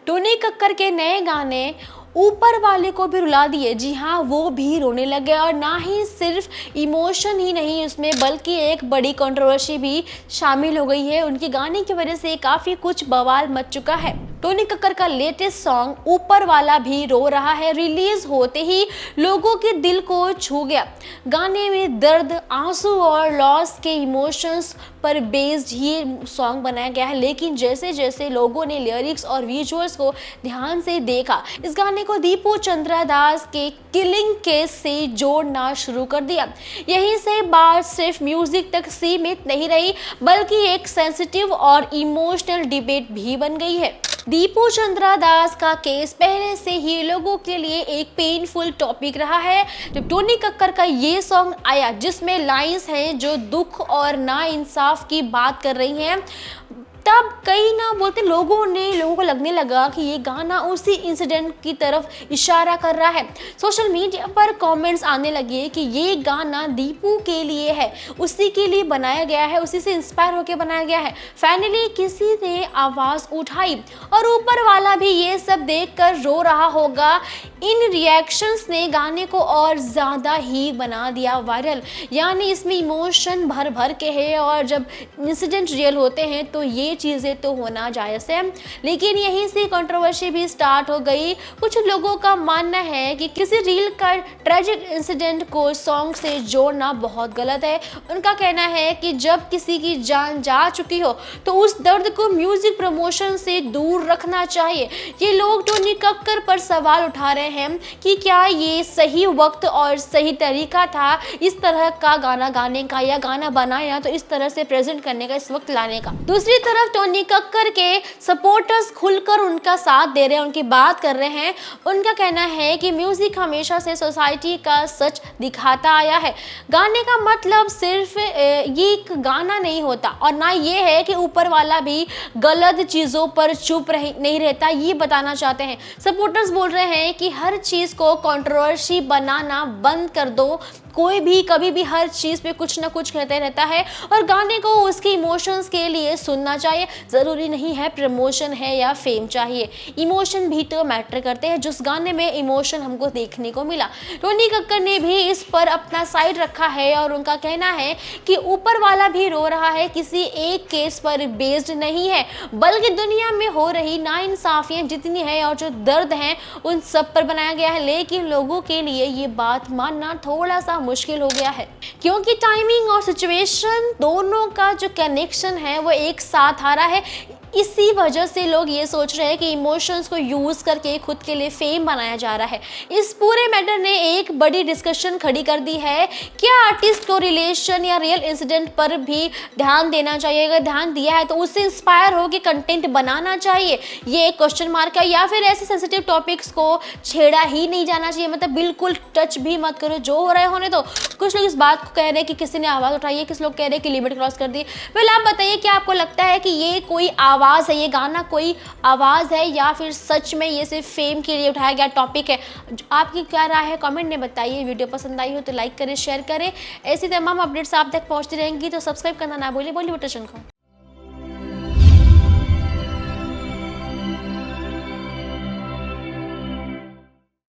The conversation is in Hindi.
टोनी कक्कर के नए गाने ऊपर वाले को भी रुला दिए। जी हाँ, वो भी रोने लगे। और ना ही सिर्फ इमोशन ही नहीं उसमें, बल्कि एक बड़ी कंट्रोवर्सी भी शामिल हो गई है। उनके गाने की वजह से काफ़ी कुछ बवाल मच चुका है। टोनी कक्कर का लेटेस्ट सॉन्ग ऊपर वाला भी रो रहा है रिलीज होते ही लोगों के दिल को छू गया। गाने में दर्द, आंसू और लॉस के इमोशंस पर बेस्ड ये सॉन्ग बनाया गया है। लेकिन जैसे जैसे लोगों ने लिरिक्स और विजुअल्स को ध्यान से देखा, इस गाने को दीपू चंद्रा दास के किलिंग केस से जोड़ना शुरू कर दिया। यहीं से बात सिर्फ म्यूजिक तक सीमित नहीं रही, बल्कि एक सेंसिटिव और इमोशनल डिबेट भी बन गई है। दीपू चंद्रा दास का केस पहले से ही लोगों के लिए एक पेनफुल टॉपिक रहा है। जब टोनी कक्कर का ये सॉन्ग आया, जिसमें लाइंस हैं जो दुख और नाइंसाफ की बात कर रही हैं, तब कई ना बोलते लोगों को लगने लगा कि ये गाना उसी इंसिडेंट की तरफ इशारा कर रहा है। सोशल मीडिया पर कमेंट्स आने लगे कि ये गाना दीपू के लिए है, उसी के लिए बनाया गया है, उसी से इंस्पायर होकर बनाया गया है। फाइनली किसी ने आवाज़ उठाई और ऊपर वाला भी ये सब देखकर रो रहा होगा। इन रिएक्शंस ने गाने को और ज़्यादा ही बना दिया वायरल। यानी इसमें इमोशन भर भर के है, और जब इंसिडेंट रियल होते हैं तो ये चीज़ें तो होना जायज़ है। लेकिन यहीं से कंट्रोवर्सी भी स्टार्ट हो गई। कुछ लोगों का मानना है कि किसी रील का ट्रेजिक इंसिडेंट को सॉन्ग से जोड़ना बहुत गलत है। उनका कहना है कि जब किसी की जान जा चुकी हो तो उस दर्द को म्यूजिक प्रमोशन से दूर रखना चाहिए। ये लोग टोनी कक्कर पर सवाल उठा रहे हैं कि क्या ये सही वक्त और सही तरीका था इस तरह का गाना गाने का, या गाना बनाया तो इस तरह से प्रेजेंट करने का, इस वक्त लाने का। दूसरी तरफ टोनी कक्कर के सपोर्टर्स खुलकर उनका साथ दे रहे हैं, उनकी बात कर रहे हैं। उनका कहना है कि म्यूजिक हमेशा से सोसाइटी का सच दिखाता आया है। गाने का मतलब सिर्फ ये एक गाना नहीं होता, और ना ये है कि ऊपर वाला भी गलत चीज़ों पर चुप नहीं रहता, ये बताना चाहते हैं। सपोर्टर्स बोल रहे हैं कि हर चीज़ को कंट्रोवर्सी बनाना बंद कर दो। कोई भी कभी भी हर चीज़ पे कुछ ना कुछ कहते रहता है, और गाने को उसके इमोशंस के लिए सुनना चाहिए। ज़रूरी नहीं है प्रमोशन है या फेम चाहिए, इमोशन भी तो मैटर करते हैं। जिस गाने में इमोशन हमको देखने को मिला, टोनी कक्कर ने भी इस पर अपना साइड रखा है, और उनका कहना है कि ऊपर वाला भी रो रहा है किसी एक केस पर बेस्ड नहीं है, बल्कि दुनिया में हो रही नाइंसाफियाँ जितनी है और जो दर्द हैं उन सब पर बनाया गया है। लेकिन लोगों के लिए ये बात मानना थोड़ा सा मुश्किल हो गया है, क्योंकि टाइमिंग और सिचुएशन दोनों का जो कनेक्शन है वो एक साथ आ रहा है। इसी वजह से लोग ये सोच रहे हैं कि इमोशंस को यूज़ करके खुद के लिए फेम बनाया जा रहा है। इस पूरे मैटर ने एक बड़ी डिस्कशन खड़ी कर दी है। क्या आर्टिस्ट को रिलेशन या रियल इंसिडेंट पर भी ध्यान देना चाहिए? अगर ध्यान दिया है तो उससे इंस्पायर हो के कंटेंट बनाना चाहिए, ये एक क्वेश्चन मार्क है। या फिर ऐसे सेंसिटिव टॉपिक्स को छेड़ा ही नहीं जाना चाहिए, मतलब बिल्कुल टच भी मत करो, जो हो रहा है होने दो। कुछ लोग इस बात को कह रहे हैं कि किसी ने आवाज़ उठाई है, कुछ लोग कह रहे हैं कि लिमिट क्रॉस कर दी। पहले आप बताइए, क्या आपको लगता है कि ये कोई आवाज़ है, ये गाना कोई आवाज़ है, या फिर सच में ये सिर्फ फेम के लिए उठाया गया टॉपिक है? आपकी क्या राय है कमेंट में बताइए। वीडियो पसंद आई हो तो लाइक करें, शेयर करें। ऐसी तमाम अपडेट्स आप तक पहुंचती रहेंगी, तो सब्सक्राइब करना ना भूलिए बॉलीवुड टेशन को।